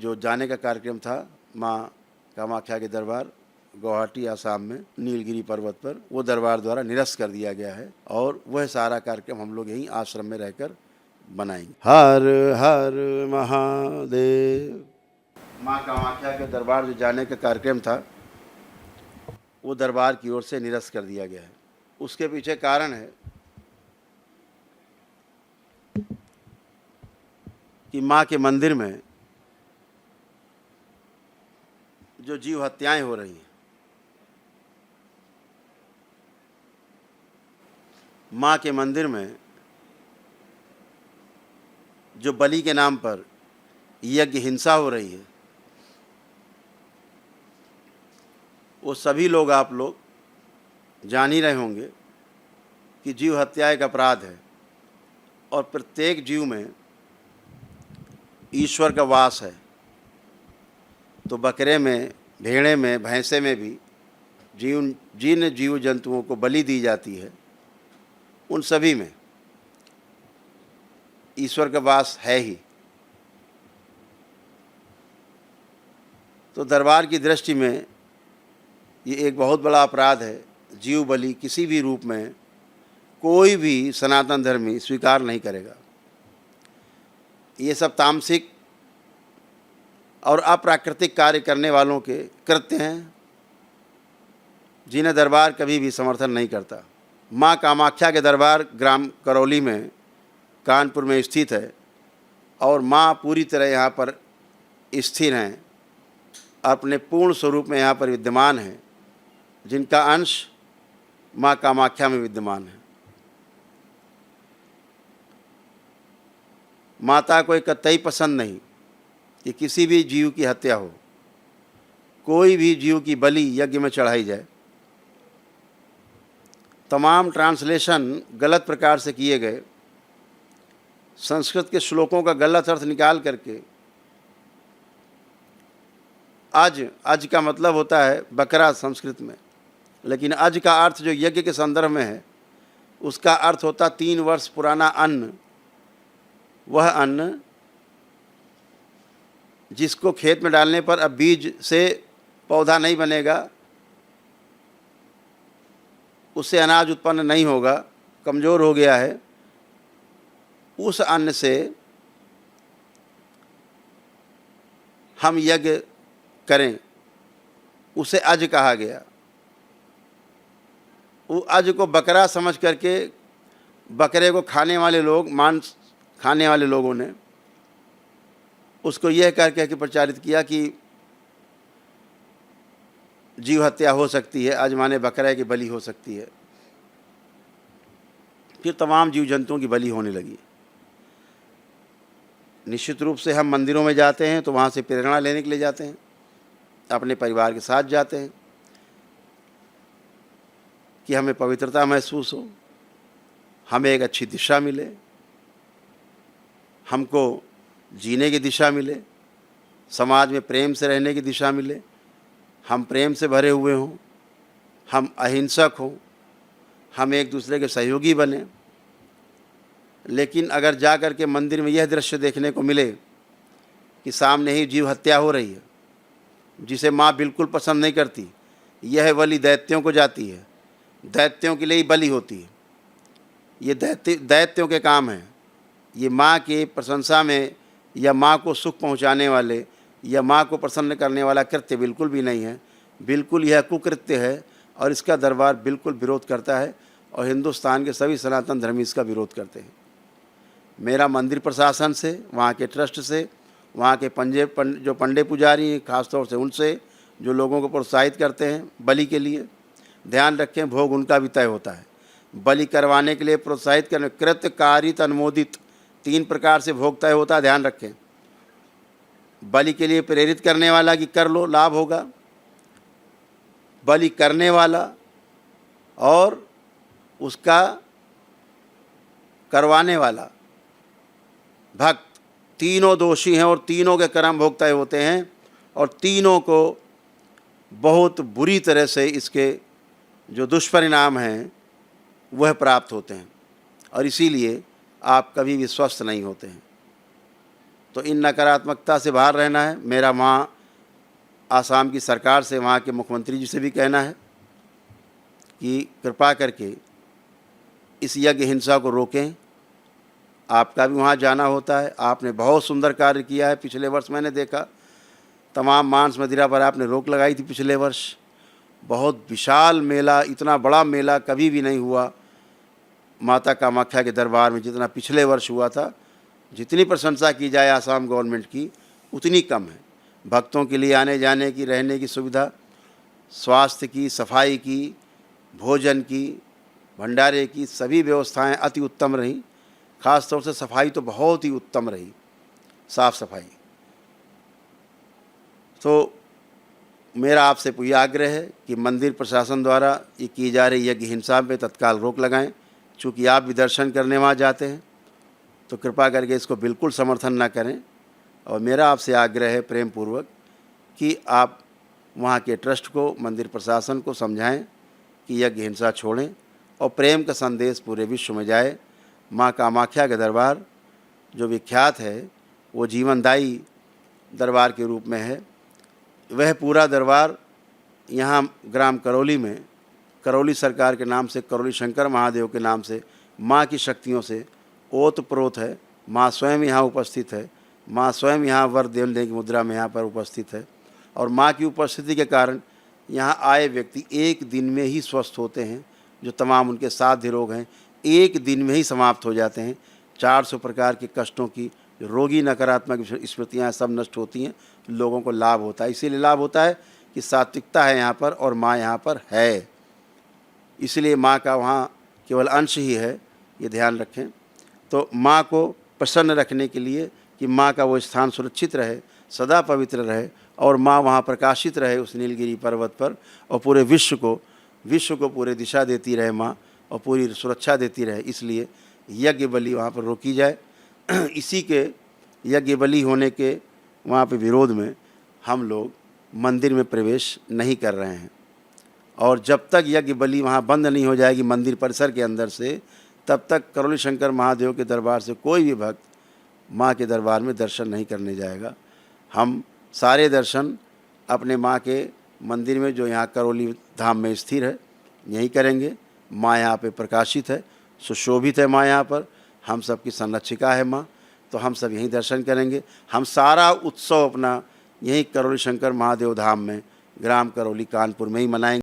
जो जाने का कार्यक्रम था माँ कामाख्या के दरबार गुवाहाटी आसाम में नीलगिरी पर्वत पर, वो दरबार द्वारा निरस्त कर दिया गया है और वह सारा कार्यक्रम हम लोग यहीं आश्रम में रहकर बनाएंगे। हर हर महादेव। माँ कामाख्या के दरबार जो जाने का कार्यक्रम था वो दरबार की ओर से निरस्त कर दिया गया है। उसके पीछे कारण है कि माँ के मंदिर में जो जीव हत्याएं हो रही हैं, माँ के मंदिर में जो बलि के नाम पर यज्ञ हिंसा हो रही है, वो सभी लोग आप लोग जान ही रहे होंगे कि जीव हत्या एक अपराध है और प्रत्येक जीव में ईश्वर का वास है। तो बकरे में, भेड़े में, भैंसे में भी जिन जीव जंतुओं को बलि दी जाती है उन सभी में ईश्वर का वास है ही। तो दरबार की दृष्टि में ये एक बहुत बड़ा अपराध है। जीव बलि किसी भी रूप में कोई भी सनातन धर्मी स्वीकार नहीं करेगा। ये सब तामसिक और अप्राकृतिक कार्य करने वालों के कृत्य हैं जिन्हें दरबार कभी भी समर्थन नहीं करता। माँ कामाख्या के दरबार ग्राम करौली में, कानपुर में स्थित है और माँ पूरी तरह यहाँ पर स्थिर हैं, अपने पूर्ण स्वरूप में यहाँ पर विद्यमान हैं, जिनका अंश माँ कामाख्या में विद्यमान है। माता को कतई पसंद नहीं कि किसी भी जीव की हत्या हो, कोई भी जीव की बलि यज्ञ में चढ़ाई जाए। तमाम ट्रांसलेशन गलत प्रकार से किए गए, संस्कृत के श्लोकों का गलत अर्थ निकाल करके अज का मतलब होता है बकरा संस्कृत में, लेकिन अज का अर्थ जो यज्ञ के संदर्भ में है उसका अर्थ होता 3 वर्ष पुराना अन्न। वह अन्न जिसको खेत में डालने पर अब बीज से पौधा नहीं बनेगा, उससे अनाज उत्पन्न नहीं होगा, कमज़ोर हो गया है, उस अन्न से हम यज्ञ करें, उसे अज कहा गया। वो अज को बकरा समझ करके बकरे को खाने वाले लोग, मांस खाने वाले लोगों ने उसको यह कह के प्रचारित किया कि जीव हत्या हो सकती है, आज माने बकरा की बलि हो सकती है। फिर तमाम जीव जंतुओं की बलि होने लगी। निश्चित रूप से हम मंदिरों में जाते हैं तो वहाँ से प्रेरणा लेने के लिए जाते हैं, अपने परिवार के साथ जाते हैं कि हमें पवित्रता महसूस हो, हमें एक अच्छी दिशा मिले, हमको जीने की दिशा मिले, समाज में प्रेम से रहने की दिशा मिले, हम प्रेम से भरे हुए हों, हम अहिंसक हों, हम एक दूसरे के सहयोगी बने। लेकिन अगर जा कर के मंदिर में यह दृश्य देखने को मिले कि सामने ही जीव हत्या हो रही है, जिसे माँ बिल्कुल पसंद नहीं करती, यह बलि दैत्यों को जाती है, दैत्यों के लिए ही बलि होती है, ये दैत्यों के काम हैं। ये माँ की प्रशंसा में या माँ को सुख पहुँचाने वाले या माँ को प्रसन्न करने वाला कृत्य बिल्कुल भी नहीं है। बिल्कुल यह कुकृत्य है और इसका दरबार बिल्कुल विरोध करता है और हिंदुस्तान के सभी सनातन धर्मी इसका विरोध करते हैं। मेरा मंदिर प्रशासन से, वहाँ के ट्रस्ट से, वहाँ के जो पंडे पुजारी हैं खासतौर से उनसे, जो लोगों को प्रोत्साहित करते हैं बलि के लिए, ध्यान रखें भोग उनका भी तय होता है। बलि करवाने के लिए प्रोत्साहित करने, कृत, कारित, अनुमोदित 3 प्रकार से भोग तय होता है, ध्यान रखें। बलि के लिए प्रेरित करने वाला कि कर लो लाभ होगा, बलि करने वाला और उसका करवाने वाला भक्त, तीनों दोषी हैं और तीनों के कर्म भोग तय होते हैं और तीनों को बहुत बुरी तरह से इसके जो दुष्परिणाम हैं वह प्राप्त होते हैं और इसीलिए आप कभी भी स्वस्थ नहीं होते हैं। तो इन नकारात्मकता से बाहर रहना है। मेरा वहाँ आसाम की सरकार से, वहाँ के मुख्यमंत्री जी से भी कहना है कि कृपा करके इस यज्ञ हिंसा को रोकें। आपका भी वहाँ जाना होता है, आपने बहुत सुंदर कार्य किया है। पिछले वर्ष मैंने देखा तमाम मांस मदिरा पर आपने रोक लगाई थी। पिछले वर्ष बहुत विशाल मेला, इतना बड़ा मेला कभी भी नहीं हुआ माता कामाख्या के दरबार में जितना पिछले वर्ष हुआ था। जितनी प्रशंसा की जाए आसाम गवर्नमेंट की उतनी कम है। भक्तों के लिए आने जाने की, रहने की सुविधा, स्वास्थ्य की, सफाई की, भोजन की, भंडारे की सभी व्यवस्थाएं अति उत्तम रहीं। ख़ास तौर से सफाई तो बहुत ही उत्तम रही, साफ़ सफाई। तो मेरा आपसे पूरा आग्रह है कि मंदिर प्रशासन द्वारा ये की जा रही यज्ञ हिंसा पे तत्काल रोक लगाएं। चूँकि आप भी दर्शन करने वहाँ जाते हैं तो कृपा करके इसको बिल्कुल समर्थन ना करें। और मेरा आपसे आग्रह है प्रेम पूर्वक कि आप वहाँ के ट्रस्ट को, मंदिर प्रशासन को समझाएं कि यज्ञ हिंसा छोड़ें और प्रेम का संदेश पूरे विश्व में जाए। माँ कामाख्या का दरबार जो विख्यात है वो जीवनदायी दरबार के रूप में है। वह पूरा दरबार यहाँ ग्राम करौली में, करौली सरकार के नाम से, करौली शंकर महादेव के नाम से माँ की शक्तियों से ओतप्रोत है। माँ स्वयं यहाँ उपस्थित है, माँ स्वयं यहाँ वर देने की मुद्रा में यहाँ पर उपस्थित है। और माँ की उपस्थिति के कारण यहाँ आए व्यक्ति एक दिन में ही स्वस्थ होते हैं। जो तमाम उनके साध्य रोग हैं एक दिन में ही समाप्त हो जाते हैं। 400 प्रकार के कष्टों की, रोगी नकारात्मक स्मृतियाँ सब नष्ट होती हैं। लोगों को लाभ होता है। इसीलिए लाभ होता है कि सात्विकता है यहाँ पर और माँ यहाँ पर है। इसलिए माँ का वहाँ केवल अंश ही है, ये ध्यान रखें। तो माँ को प्रसन्न रखने के लिए कि माँ का वो स्थान सुरक्षित रहे, सदा पवित्र रहे और माँ वहाँ प्रकाशित रहे उस नीलगिरी पर्वत पर, और पूरे विश्व को पूरे दिशा देती रहे माँ और पूरी सुरक्षा देती रहे। इसलिए यज्ञ बलि वहाँ पर रोकी जाए। इसी के यज्ञ बलि होने के वहाँ पे विरोध में हम लोग मंदिर में प्रवेश नहीं कर रहे हैं। और जब तक यज्ञ बलि वहाँ बंद नहीं हो जाएगी मंदिर परिसर के अंदर से, तब तक करौली शंकर महादेव के दरबार से कोई भी भक्त माँ के दरबार में दर्शन नहीं करने जाएगा। हम सारे दर्शन अपने माँ के मंदिर में जो यहाँ करौली धाम में स्थिर है यहीं करेंगे। माँ यहाँ पे प्रकाशित है, सुशोभित है माँ यहाँ पर, हम सब की संरक्षिका है माँ, तो हम सब यहीं दर्शन करेंगे। हम सारा उत्सव अपना यहीं करौली शंकर महादेव धाम में, ग्राम करौली कानपुर में ही मनाएंगे।